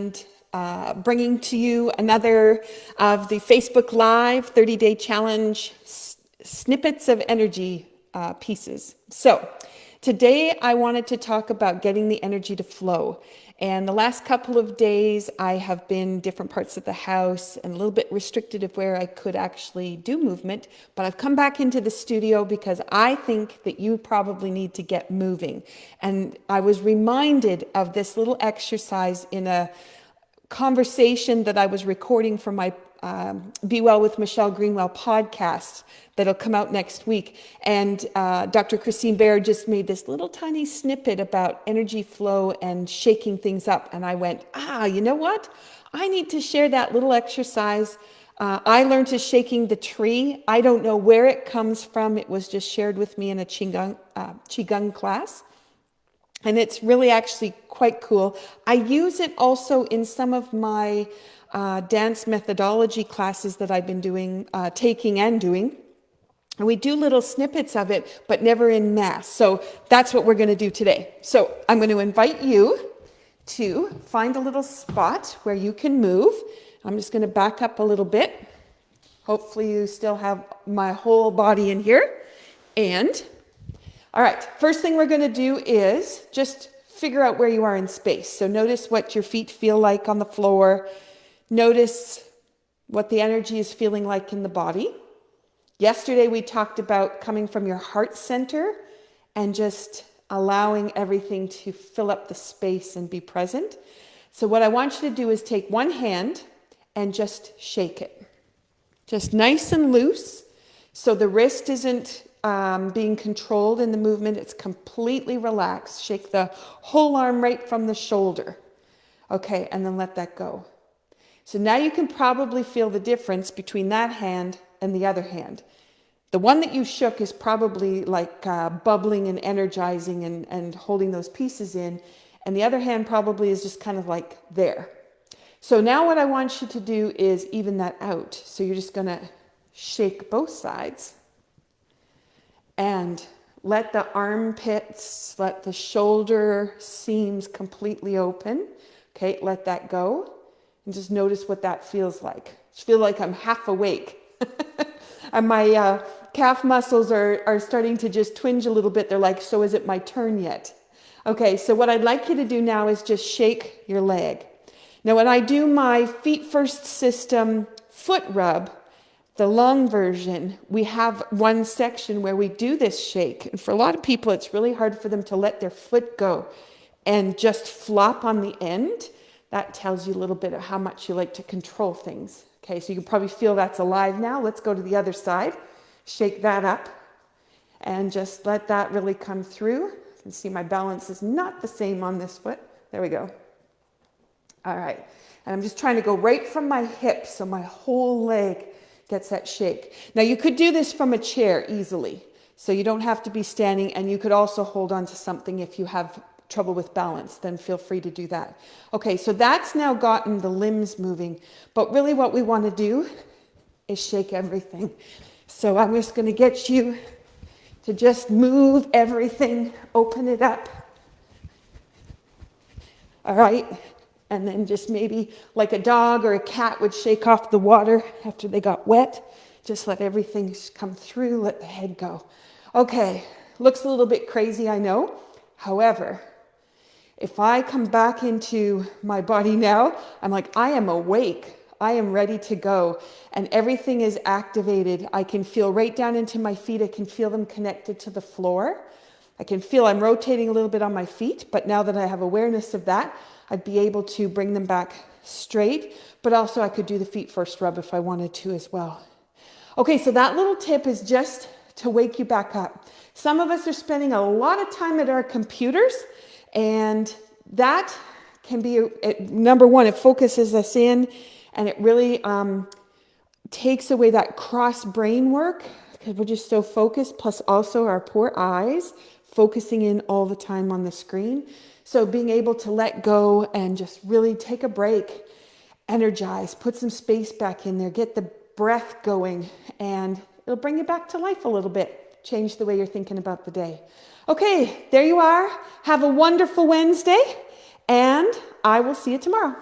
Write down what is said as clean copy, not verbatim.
and bringing to you another of the Facebook Live 30-day challenge snippets of energy pieces. So today I wanted to talk about getting the energy to flow. And the last couple of days I have been different parts of the house and a little bit restricted of where I could actually do movement, but I've come back into the studio because I think that you probably need to get moving. And I was reminded of this little exercise in a conversation that I was recording for my Be Well with Michelle Greenwell podcast that'll come out next week. And Dr. Christine Baird just made this little tiny snippet about energy flow and shaking things up. And I went, you know what? I need to share that little exercise. I learned to shaking the tree. I don't know where it comes from. It was just shared with me in a Qigong class. And it's really actually quite cool. I use it also in some of my dance methodology classes that I've been taking and doing. And we do little snippets of it, but never in mass. So that's what we're going to do today. So I'm going to invite you to find a little spot where you can move. I'm just going to back up a little bit. Hopefully you still have my whole body in here. And all right, first thing we're going to do is just figure out where you are in space. So notice what your feet feel like on the floor. Notice what the energy is feeling like in the body. Yesterday we talked about coming from your heart center and just allowing everything to fill up the space and be present. So what I want you to do is take one hand and just shake it. Just nice and loose. So the wrist isn't being controlled in the movement. It's completely relaxed. Shake the whole arm right from the shoulder. Okay, and then let that go. So now you can probably feel the difference between that hand and the other hand. The one that you shook is probably like bubbling and energizing and holding those pieces in. And the other hand probably is just kind of like there. So now what I want you to do is even that out. So you're just going to shake both sides. And let the armpits, let the shoulder seams completely open. Okay, let that go. And just notice what that feels like. I feel like I'm half awake. And my calf muscles are starting to just twinge a little bit. They're like, so is it my turn yet? Okay, so what I'd like you to do now is just shake your leg. Now when I do my feet first system foot rub, the long version, we have one section where we do this shake. And for a lot of people, it's really hard for them to let their foot go and just flop on the end. That tells you a little bit of how much you like to control things. Okay, so you can probably feel that's alive now. Let's go to the other side. Shake that up and just let that really come through. You can see my balance is not the same on this foot. There we go. All right, and I'm just trying to go right from my hips so my whole leg gets that shake. Now you could do this from a chair easily, so you don't have to be standing, and you could also hold on to something if you have trouble with balance, then feel free to do that. Okay, so that's now gotten the limbs moving, but really what we want to do is shake everything. So I'm just going to get you to just move everything, open it up. All right. And then just maybe like a dog or a cat would shake off the water after they got wet. Just let everything come through, let the head go. Okay, looks a little bit crazy, I know. However, if I come back into my body now, I'm like, I am awake. I am ready to go. And everything is activated. I can feel right down into my feet. I can feel them connected to the floor. I can feel I'm rotating a little bit on my feet, but now that I have awareness of that, I'd be able to bring them back straight, but also I could do the feet first rub if I wanted to as well. Okay, so that little tip is just to wake you back up. Some of us are spending a lot of time at our computers, and that can be, number one, it focuses us in, and it really takes away that cross brain work because we're just so focused, plus also our poor eyes, focusing in all the time on the screen. So being able to let go and just really take a break, energize, put some space back in there, get the breath going, and it'll bring you back to life a little bit. Change the way you're thinking about the day. Okay, there you are. Have a wonderful Wednesday, and I will see you tomorrow.